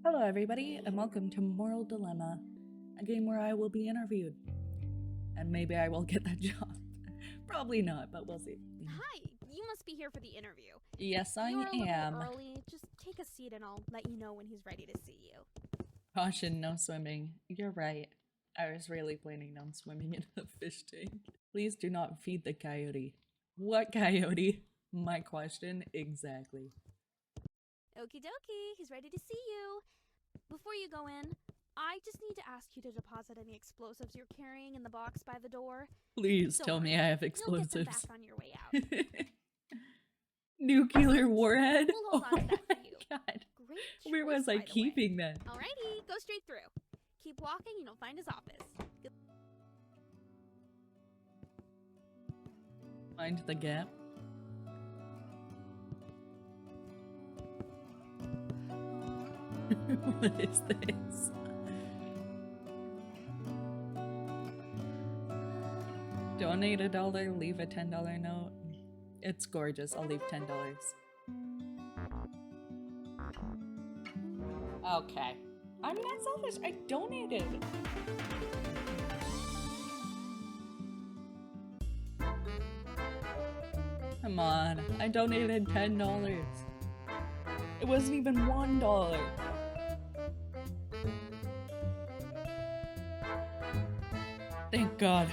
Hello, everybody, and welcome to Moral Dilemma, a game where I will be interviewed. And maybe I will get that job. Probably not, but we'll see. Hi, you must be here for the interview. Yes, I You're a little am. early. Just take a seat and I'll let you know when he's ready to see you. Caution, no swimming. You're right. I was really planning on swimming in a fish tank. Please do not feed the coyote. What coyote? My question exactly. Okie dokie, he's ready to see you. Before you go in, I just need to ask you to deposit any explosives you're carrying in the box by the door. Please Don't tell worry, me I have you'll get them explosives. back on your way out. Nuclear warhead? We'll hold on to that for you. God. Great choice, Where was I by the way. keeping that? Alrighty, go straight through. Keep walking and you'll find his office. Find the gap. What is this? Donate $1, leave a $10 note. It's gorgeous. I'll leave $10. Okay. I'm not selfish. I donated. Come on. I donated $10. It wasn't even $1. Thank God.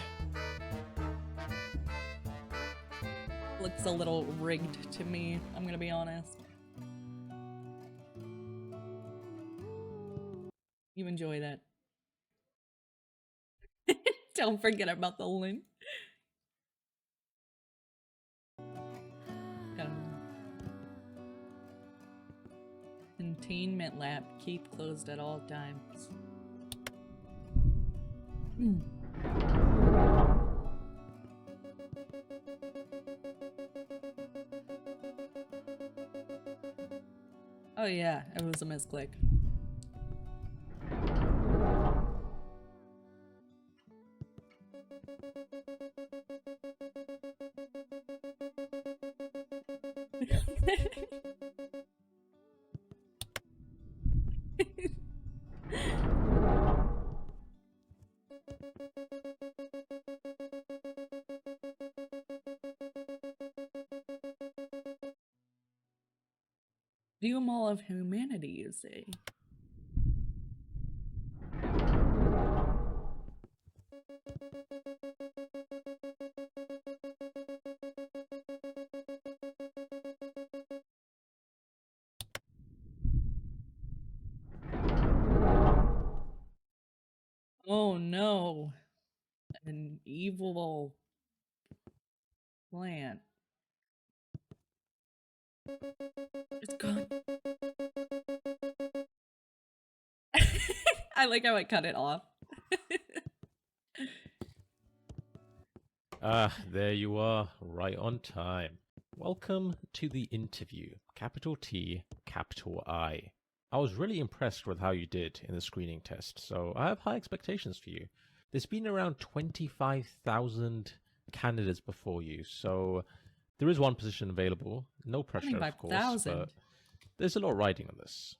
Looks a little rigged to me, I'm gonna be honest. You enjoy that. Don't forget about the link. Containment lab, keep closed at all times. Oh yeah, it was a misclick. View Mall of Humanity, you say? Oh no. An evil plant. It's gone. I like how I cut it off. There you are, right on time. Welcome to the interview, capital T, capital I. I was really impressed with how you did in the screening test, so I have high expectations for you. There's been around 25,000 candidates before you, so there is one position available. No pressure, of course, 25,000. but there's a lot riding on this.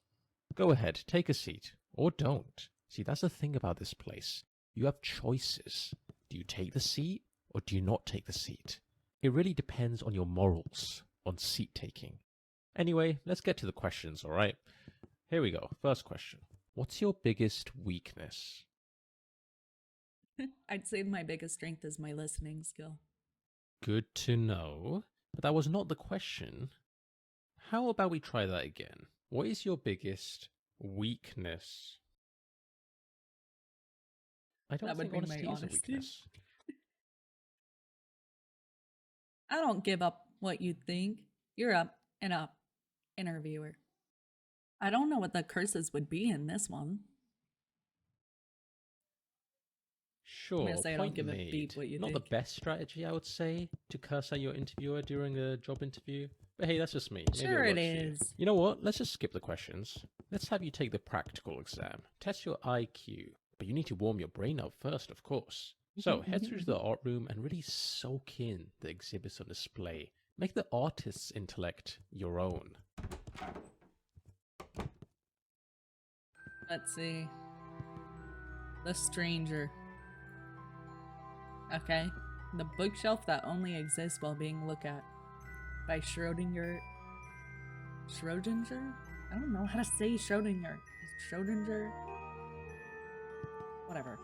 Go ahead, take a seat, or don't. See, that's the thing about this place. You have choices. Do you take the seat, or do you not take the seat? It really depends on your morals on seat taking. Anyway, let's get to the questions, alright? Here we go. First question. What's your biggest weakness? I'd say my biggest strength is my listening skill. Good to know. But that was not the question. How about we try that again? What is your biggest weakness? I don't think honesty is a weakness. I don't give up what you think. You're up and up, interviewer. I don't know what the curses would be in this one. Sure, say I don't give a beep what you Not think. the best strategy, I would say, to curse at your interviewer during a job interview. But hey, that's just me. Maybe Sure it works for you. is. You know what? Let's just skip the questions. Let's have you take the practical exam. Test your IQ. But you need to warm your brain up first, of course. So head through to the art room and really soak in the exhibits on display. Make the artist's intellect your own. Let's see. The Stranger. Okay. The bookshelf that only exists while being looked at. By Schrodinger. Schrodinger? I don't know how to say Schrodinger. Schrodinger? Whatever.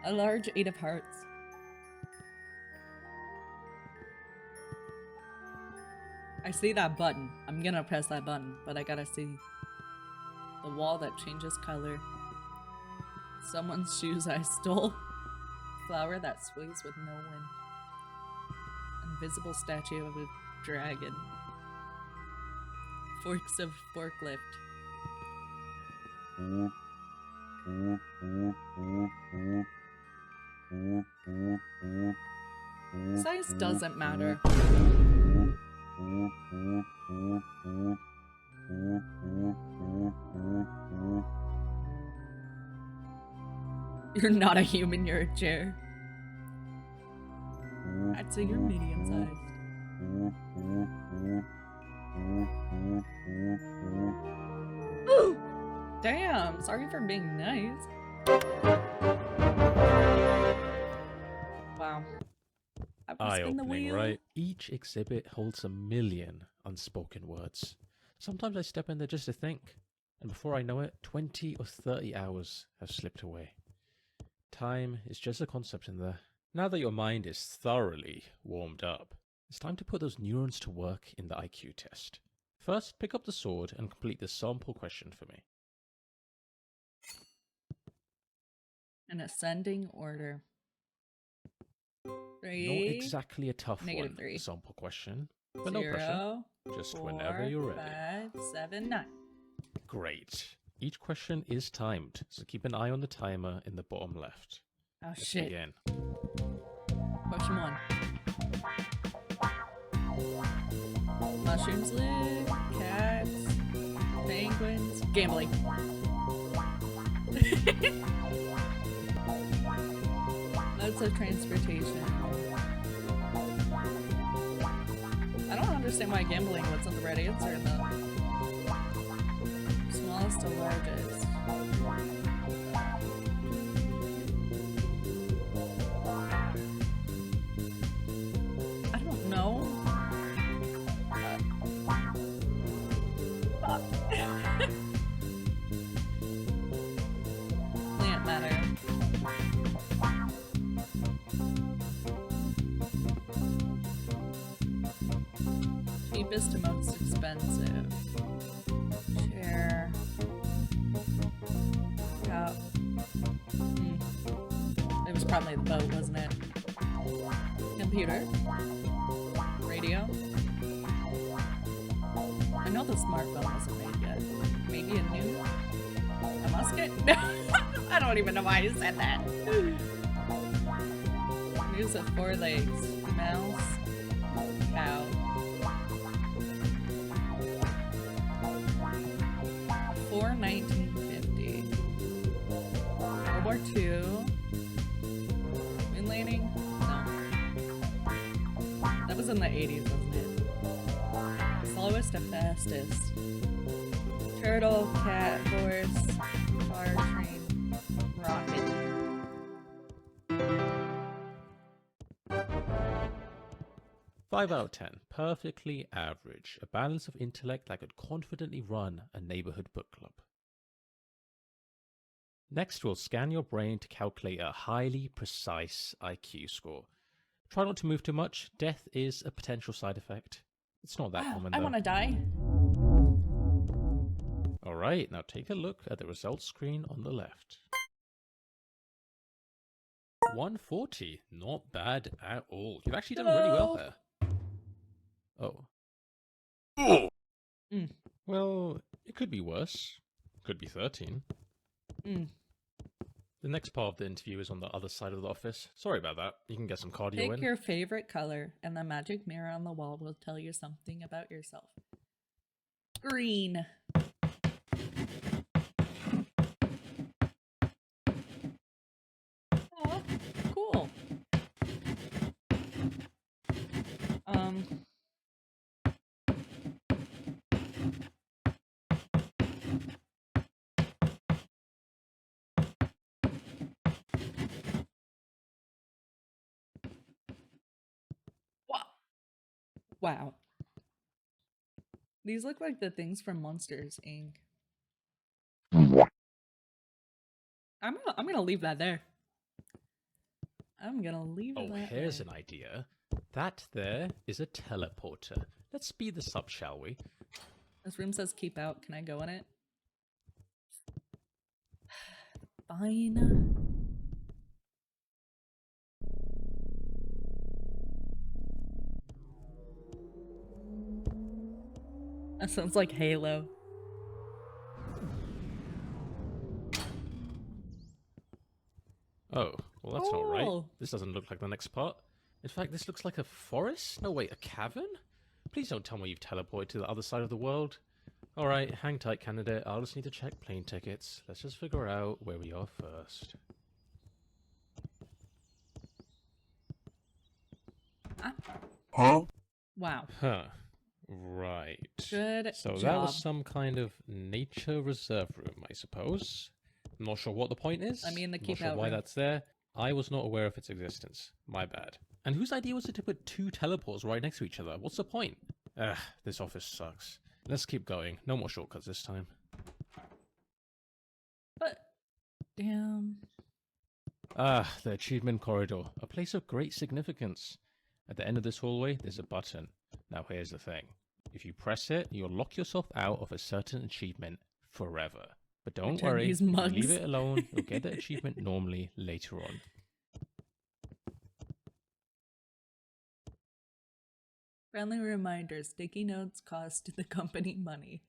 A large 8 of hearts. I see that button. I'm gonna press that button, but I gotta see. The wall that changes color. Someone's shoes I stole. Flower that sways with no wind. Invisible statue of a dragon. Forks of forklift. Size doesn't matter. You're not a human, you're a chair. I'd say you're medium sized. Damn, sorry for being nice. Wow. Eye-opening, right? Each exhibit holds a million unspoken words. Sometimes I step in there just to think, and before I know it, 20 or 30 hours have slipped away. Time is just a concept in there. Now that your mind is thoroughly warmed up, it's time to put those neurons to work in the IQ test. First, pick up the sword and complete the sample question for me. In ascending order. 3. Not exactly a tough one, -3. the sample question, but 0, no pressure. Just 4, whenever you're ready. 5, 7, 9. Great. Each question is timed, so keep an eye on the timer in the bottom left. Oh Let's shit. begin. Question 1. Mushrooms live, cats, penguins, gambling. Modes of transportation. I don't understand why gambling wasn't the right answer in the smallest to largest. I don't know. Fuck. Plant matter. Cheapest to most expensive. Chair. Cup. It was probably the boat, wasn't it? Computer. Radio. I know the smartphone wasn't made yet. Maybe a musket? No, I don't even know why I said that. News of 4 legs. Mouse. Cow. Before 1950. World War II. Moon landing? No. That was in the 80s, wasn't it? Slowest to fastest. Turtle, cat, horse, car, train, rocket. Five out of 10. Perfectly average. A balance of intellect that could confidently run a neighborhood book club. Next, we'll scan your brain to calculate a highly precise IQ score. Try not to move too much. Death is a potential side effect. It's not that common I though. want to die. Alright, now take a look at the results screen on the left. 140. Not bad at all. You've actually done really well there. Oh. Mm. Well, it could be worse. Could be 13. Mm. The next part of the interview is on the other side of the office. Sorry about that. You can get some cardio Pick in. your favorite color, and the magic mirror on the wall will tell you something about yourself. Green. Oh, cool. Wow. These look like the things from Monsters, Inc. I'm gonna leave that there. I'm gonna leave Oh, that here's there. an idea. That there is a teleporter. Let's speed this up, shall we? This room says keep out. Can I go in it? Fine. That sounds like Halo. Oh, well that's not right. Oh. This doesn't look like the next part. In fact, this looks like a forest? No, wait, a cavern? Please don't tell me you've teleported to the other side of the world. Alright, hang tight, candidate. I'll just need to check plane tickets. Let's just figure out where we are first. Ah. Wow. Huh. Right. Good So job. that was some kind of nature reserve room, I suppose. I'm not sure what the point is. I mean, the I'm not keep sure out why room. that's there. I was not aware of its existence. My bad. And whose idea was it to put two teleports right next to each other? What's the point? Ugh, this office sucks. Let's keep going. No more shortcuts this time. But damn. Ah, the achievement corridor. A place of great significance. At the end of this hallway, there's a button. Now here's the thing. If you press it, you'll lock yourself out of a certain achievement forever. But don't Return worry, these if you mugs. leave it alone, you'll get the achievement normally later on. Friendly reminder, sticky notes cost the company money.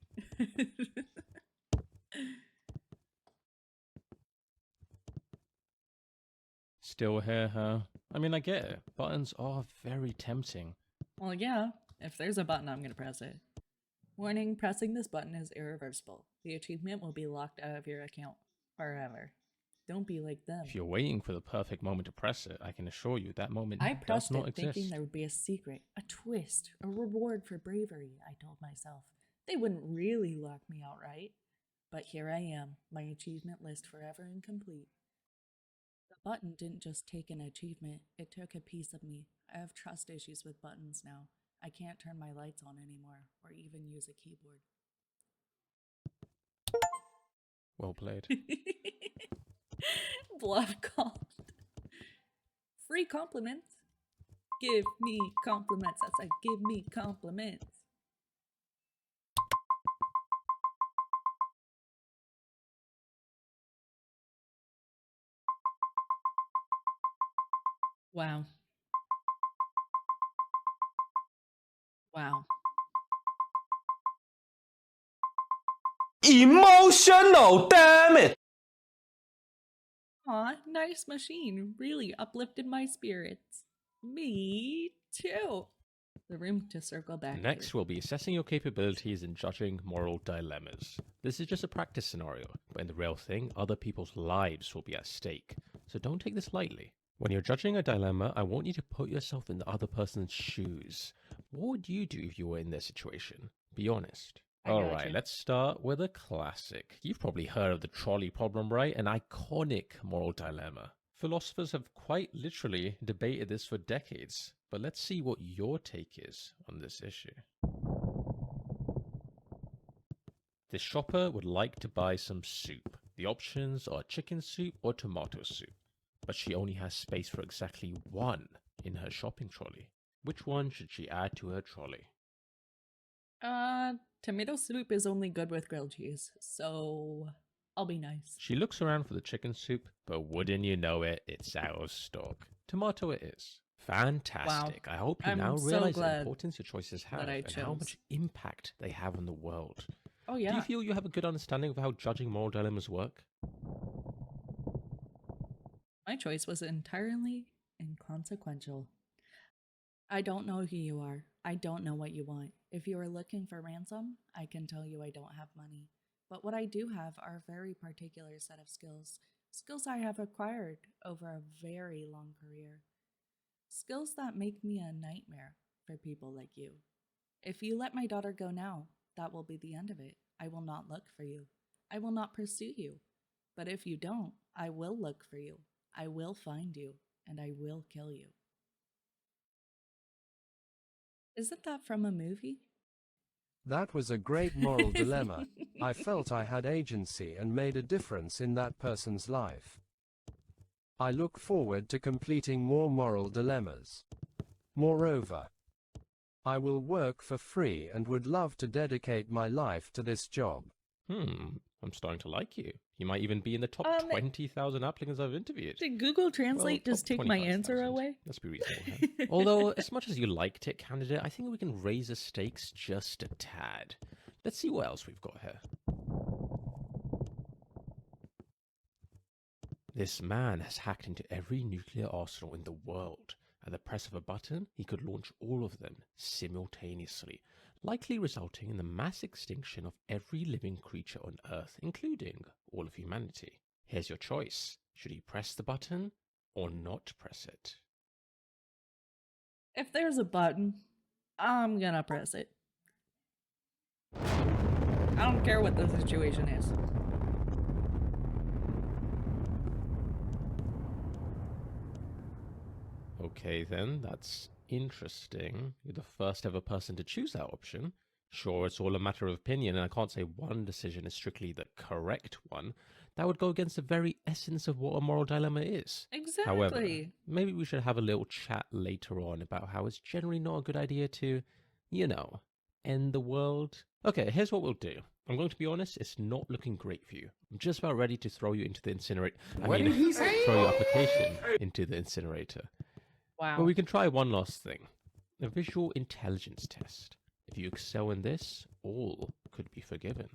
Still here, huh? I mean, I get it. Buttons are very tempting. Well, yeah, if there's a button, I'm gonna press it. Warning, pressing this button is irreversible. The achievement will be locked out of your account forever. Don't be like them. If you're waiting for the perfect moment to press it, I can assure you that moment I does pressed not it thinking exist. there would be a secret, a twist, a reward for bravery, I told myself. They wouldn't really lock me out, right? But here I am, my achievement list forever incomplete. The button didn't just take an achievement, it took a piece of me. I have trust issues with buttons now. I can't turn my lights on anymore, or even use a keyboard. Well played. Bluff called. Free compliments. Give me compliments. I said, give me compliments. Wow. Wow. Emotional, damn it! Aw, nice machine. Really uplifted my spirits. Me too. The room to circle back Next, to. we'll be assessing your capabilities in judging moral dilemmas. This is just a practice scenario, but in the real thing, other people's lives will be at stake, so don't take this lightly. When you're judging a dilemma, I want you to put yourself in the other person's shoes. What would you do if you were in their situation? Be honest. I got Alright, you. let's start with a classic. You've probably heard of the trolley problem, right? An iconic moral dilemma. Philosophers have quite literally debated this for decades, but let's see what your take is on this issue. The shopper would like to buy some soup. The options are chicken soup or tomato soup, but she only has space for exactly one in her shopping trolley. Which one should she add to her trolley? Tomato soup is only good with grilled cheese, so I'll be nice. She looks around for the chicken soup, but wouldn't you know it, it's out of stock. Tomato it is. Fantastic. I hope you I'm now so realize the glad importance your choices have that I and how chose. much impact they have on the world. Oh Do yeah. you feel you have a good understanding of how judging moral dilemmas work? My choice was entirely inconsequential. I don't know who you are. I don't know what you want. If you are looking for ransom, I can tell you I don't have money. But what I do have are a very particular set of skills. Skills I have acquired over a very long career. Skills that make me a nightmare for people like you. If you let my daughter go now, that will be the end of it. I will not look for you. I will not pursue you. But if you don't, I will look for you. I will find you, and I will kill you. Isn't that from a movie? That was a great moral dilemma. I felt I had agency and made a difference in that person's life. I look forward to completing more moral dilemmas. Moreover, I will work for free and would love to dedicate my life to this job. I'm starting to like you. You might even be in the top 20,000 applicants I've interviewed. Did Google Translate Well, just top take my answer 25,000. away? Let's be reasonable here. Although, as much as you liked it, candidate, I think we can raise the stakes just a tad. Let's see what else we've got here. This man has hacked into every nuclear arsenal in the world. At the press of a button, he could launch all of them simultaneously, likely resulting in the mass extinction of every living creature on Earth, including all of humanity. Here's your choice. Should you press the button or not press it? If there's a button, I'm gonna press it. I don't care what the situation is. Okay then, that's interesting. You're the first ever person to choose that option. Sure, it's all a matter of opinion, and I can't say one decision is strictly the correct one. That would go against the very essence of what a moral dilemma is. Exactly. However, maybe we should have a little chat later on about how it's generally not a good idea to, you know, end the world. Okay, here's what we'll do. I'm going to be honest, it's not looking great for you. I'm just about ready to throw you into the incinerator. What did he say? Throw your application into the incinerator. Wow. But we can try one last thing. A visual intelligence test. If you excel in this, all could be forgiven.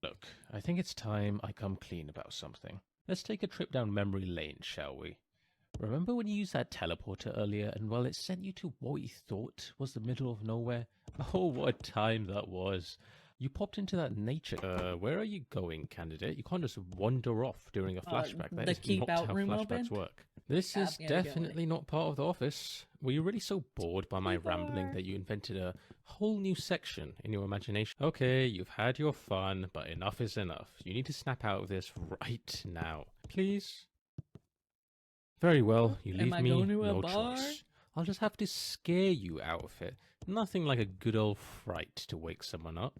Look, I think it's time I come clean about something. Let's take a trip down memory lane, shall we? Remember when you used that teleporter earlier and, well, it sent you to what you thought was the middle of nowhere? Oh, what a time that was. You popped into that nature. Where are you going, candidate? You can't just wander off during a flashback. That the is keep not out how room flashbacks opened? work. This Yeah, is I'm gonna go definitely not part of the office. Were you really so bored by my rambling are. that you invented a whole new section in your imagination? Okay, you've had your fun, but enough is enough. You need to snap out of this right now. Please? Very well, you Am leave I me going to a no bar? choice. I'll just have to scare you out of it. Nothing like a good old fright to wake someone up.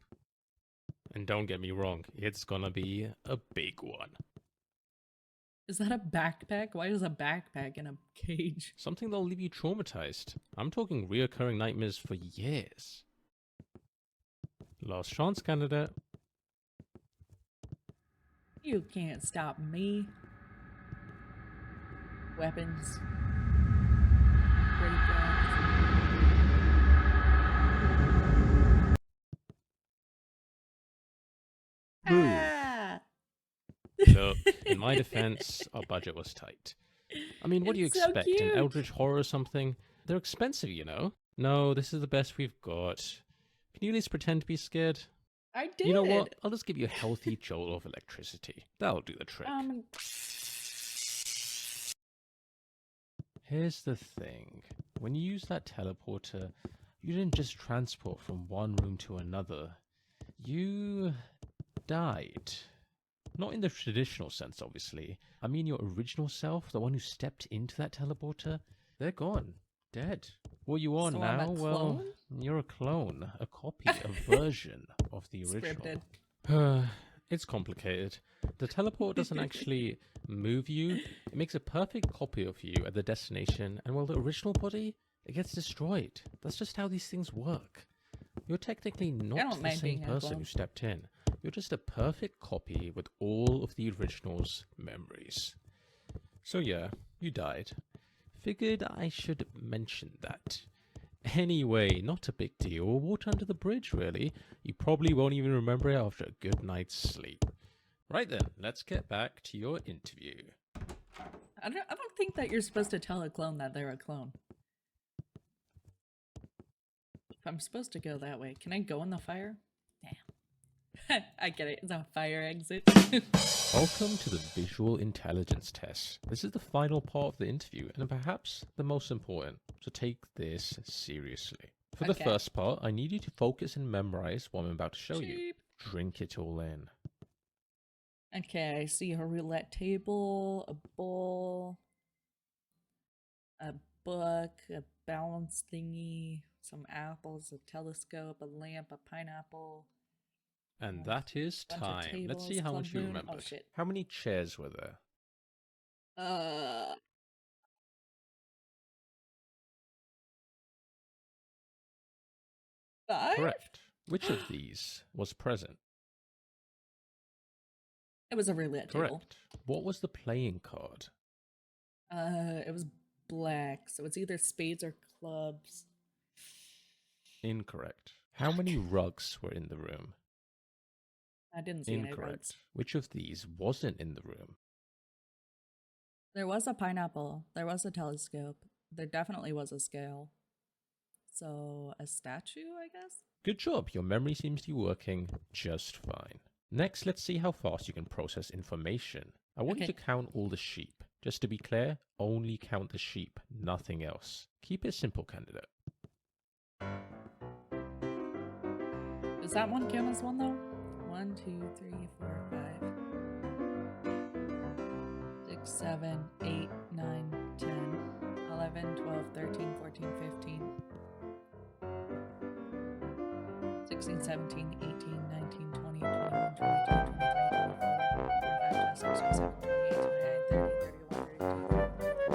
And don't get me wrong, it's gonna be a big one. Is that a backpack? Why is a backpack in a cage? Something that'll leave you traumatized. I'm talking reoccurring nightmares for years. Last chance, candidate. You can't stop me. Weapons. Great Boo. Ah! Look, in my defense, our budget was tight. I mean, what do you It's so expect? cute. An Eldritch Horror or something? They're expensive, you know? No, this is the best we've got. Can you at least pretend to be scared? I did. You know what? I'll just give you a healthy jolt of electricity. That'll do the trick. Here's the thing. When you use that teleporter, you didn't just transport from one room to another. You died. Not in the traditional sense, obviously. I mean your original self, the one who stepped into that teleporter, they're gone. Dead. What you are So I'm a now, well, clone? you're a clone. A copy, a version of the original. Scripted. It's complicated. The teleport doesn't actually move you. It makes a perfect copy of you at the destination, and while the original body, it gets destroyed. That's just how these things work. You're technically not don't the mind same being a person clone. who stepped in. You're just a perfect copy with all of the original's memories. So yeah, you died. Figured I should mention that. Anyway, not a big deal. Water under the bridge, really. You probably won't even remember it after a good night's sleep. Right then, let's get back to your interview. I don't think that you're supposed to tell a clone that they're a clone. If I'm supposed to go that way, can I go in the fire? Damn. I get it. It's a fire exit. Welcome to the visual intelligence test. This is the final part of the interview, and perhaps the most important, so take this seriously. For the Okay. first part, I need you to focus and memorize what I'm about to show you. Cheap. Drink it all in. Okay, I see a roulette table, a bowl, a book, a balance thingy, some apples, a telescope, a lamp, a pineapple. And that is bunch of time. Let's see tables, how club much you moon. remembered. Oh, shit. How many chairs were there? 5? Correct. Which of these was present? It was a roulette table. Correct. What was the playing card? It was black, so it's either spades or clubs. Incorrect. How many rugs were in the room? I didn't see any rugs. Incorrect. Which of these wasn't in the room? There was a pineapple. There was a telescope. There definitely was a scale. So, a statue, I guess? Good job. Your memory seems to be working just fine. Next, let's see how fast you can process information. I want you Okay. to count all the sheep. Just to be clear, only count the sheep, nothing else. Keep it simple, candidate. Does that one count as one, though? 1, 2, 3, 4, 5, 6, 7, 8, 9, 10, 11, 12, 13, 14, 15, 16, 17, 18, 19, 20, 21, 22, 23, 24, 25, 26, 27, 28, 29, 30, 31, 32, 33, 34, 35,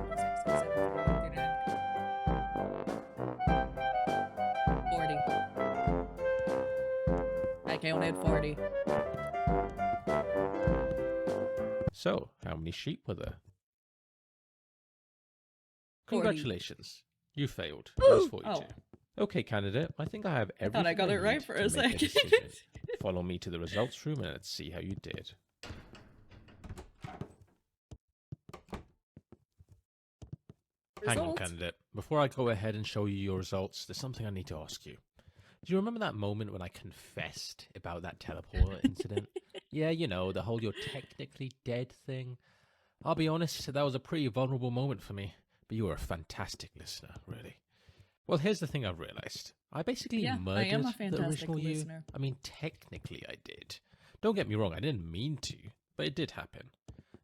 36, 37, 38, 40. I counted 40. So, how many sheep were there? 40. Congratulations. You failed. Woo! It was 42. Okay, candidate. I think I have I everything thought I got it right need for to a make second. decision. Follow me to the results room and let's see how you did. Hang on, Results? candidate. Before I go ahead and show you your results, there's something I need to ask you. Do you remember that moment when I confessed about that teleporter incident? Yeah, you know, the whole "you're technically dead" thing. I'll be honest, that was a pretty vulnerable moment for me, but you were a fantastic listener, really. Well, here's the thing I've realized. I basically Yeah, I murdered am a the fantastic original you. listener. I mean, technically I did. Don't get me wrong, I didn't mean to, but it did happen.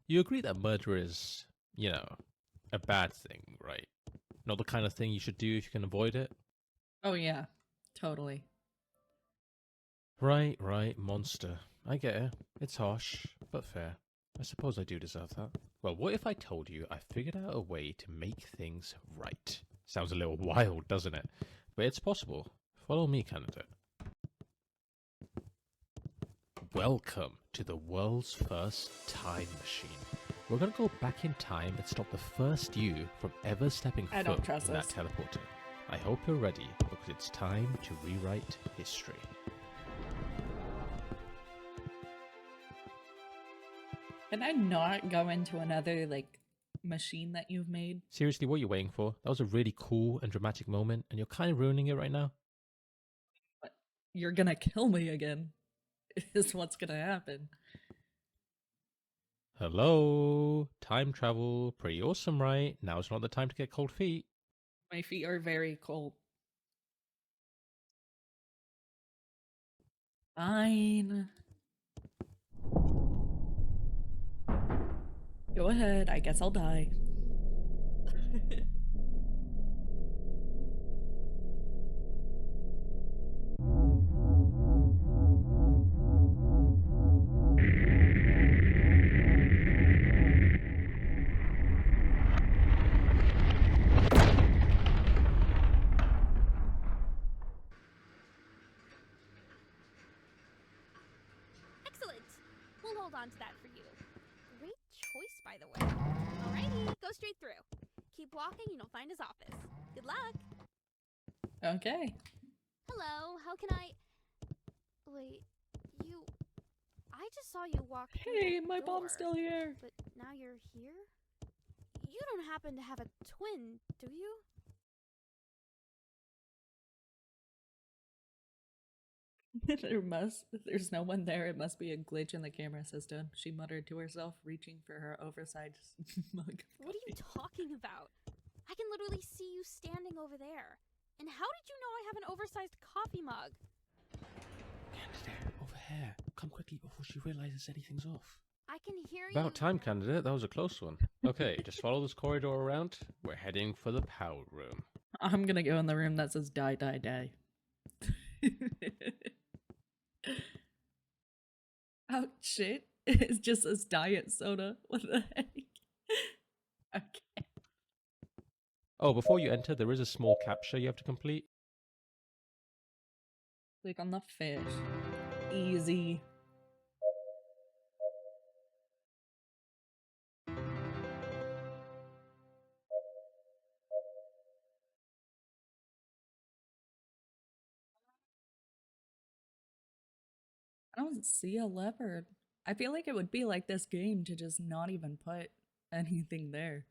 You agree that murder is, you know, a bad thing, right? Not the kind of thing you should do if you can avoid it? Oh yeah, totally. Right, monster. I get it. It's harsh, but fair. I suppose I do deserve that. Well, what if I told you I figured out a way to make things right? Sounds a little wild, doesn't it? But it's possible. Follow me, candidate. Welcome to the world's first time machine. We're going to go back in time and stop the first you from ever stepping I don't foot trust in that this. teleporter. I hope you're ready, because it's time to rewrite history. Can I not go into another, like, machine that you've made? Seriously, what are you waiting for? That was a really cool and dramatic moment, and you're kind of ruining it right now. You're gonna kill me again. Is what's gonna happen. Hello? Time travel. Pretty awesome, right? Now's not the time to get cold feet. My feet are very cold. Fine. Go ahead. I guess I'll die. Excellent! We'll hold on to that for you. Great choice, by the way. Alrighty, go straight through. Keep walking and you'll find his office. Good luck! Okay. Hello, how can I... Wait, you... I just saw you walk through Hey, that my door, mom's still here. But now you're here? You don't happen to have a twin, do you? There's no one there. It must be a glitch in the camera system. She muttered to herself, reaching for her oversized mug. of What are you coffee. talking about? I can literally see you standing over there. And how did you know I have an oversized coffee mug? Candidate, over here. Come quickly before she realizes anything's off. I can hear you. About time, candidate. That was a close one. Okay, just follow this corridor around. We're heading for the power room. I'm gonna go in the room that says die, die, die. Oh shit. It's just says diet soda. What the heck? Okay. Oh, before you enter, there is a small captcha you have to complete. Click on the fish. Easy. I don't see a leopard. I feel like it would be like this game to just not even put anything there.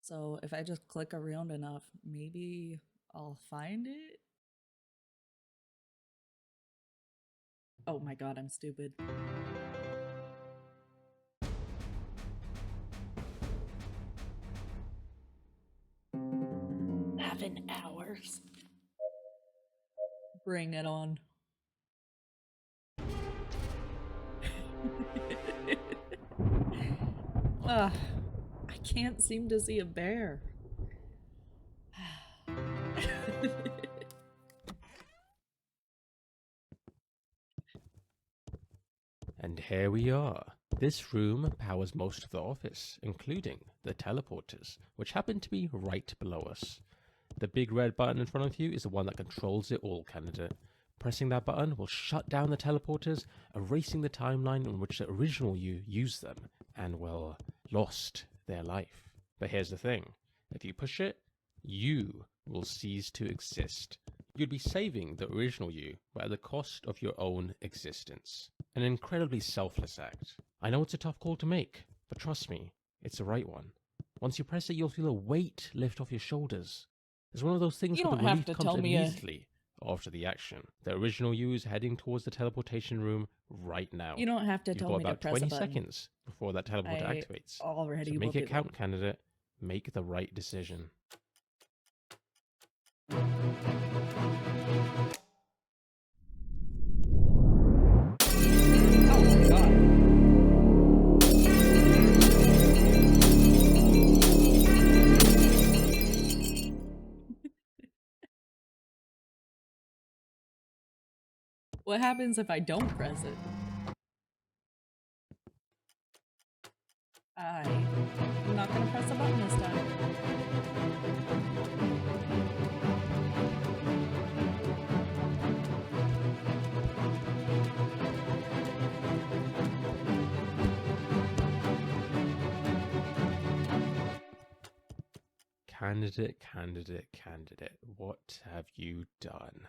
So if I just click around enough, maybe I'll find it? Oh my god, I'm stupid. 11 hours. Bring it on. I can't seem to see a bear. And here we are. This room powers most of the office, including the teleporters, which happen to be right below us. The big red button in front of you is the one that controls it all, candidate. Pressing that button will shut down the teleporters, erasing the timeline in which the original you used them, and, well, lost their life. But here's the thing. If you push it, you will cease to exist. You'd be saving the original you, but at the cost of your own existence. An incredibly selfless act. I know it's a tough call to make, but trust me, it's the right one. Once you press it, you'll feel a weight lift off your shoulders. It's one of those things You where the don't have relief to comes tell me immediately after the action. The original you is heading towards the teleportation room right now. You don't have to You've tell got me to about press 20 a button. seconds before that teleporter I activates. already So will make do it count, candidate. Make the right decision. Oh my god. What happens if I don't press it? I'm not gonna press a button this time. Candidate, what have you done?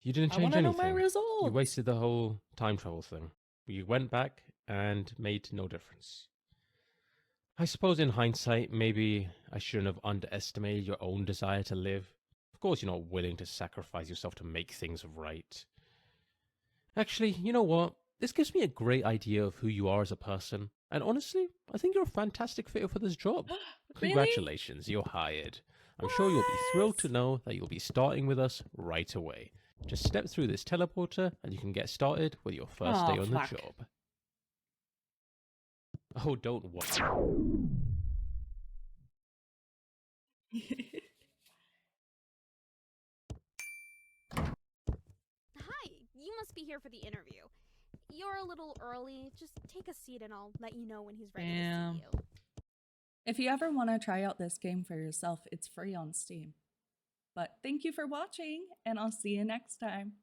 You didn't I change wanna know anything. my results. You wasted the whole time travel thing. You went back and made no difference. I suppose in hindsight, maybe I shouldn't have underestimated your own desire to live. Of course you're not willing to sacrifice yourself to make things right. Actually, you know what? This gives me a great idea of who you are as a person. And honestly, I think you're a fantastic fit for this job. Really? Congratulations, you're hired. I'm sure you'll be thrilled to know that you'll be starting with us right away. Just step through this teleporter and you can get started with your first day on fuck. the job. Oh, don't worry. Hi, you must be here for the interview. You're a little early. Just take a seat and I'll let you know when he's ready Damn. to see you. If you ever want to try out this game for yourself, it's free on Steam. But thank you for watching, and I'll see you next time.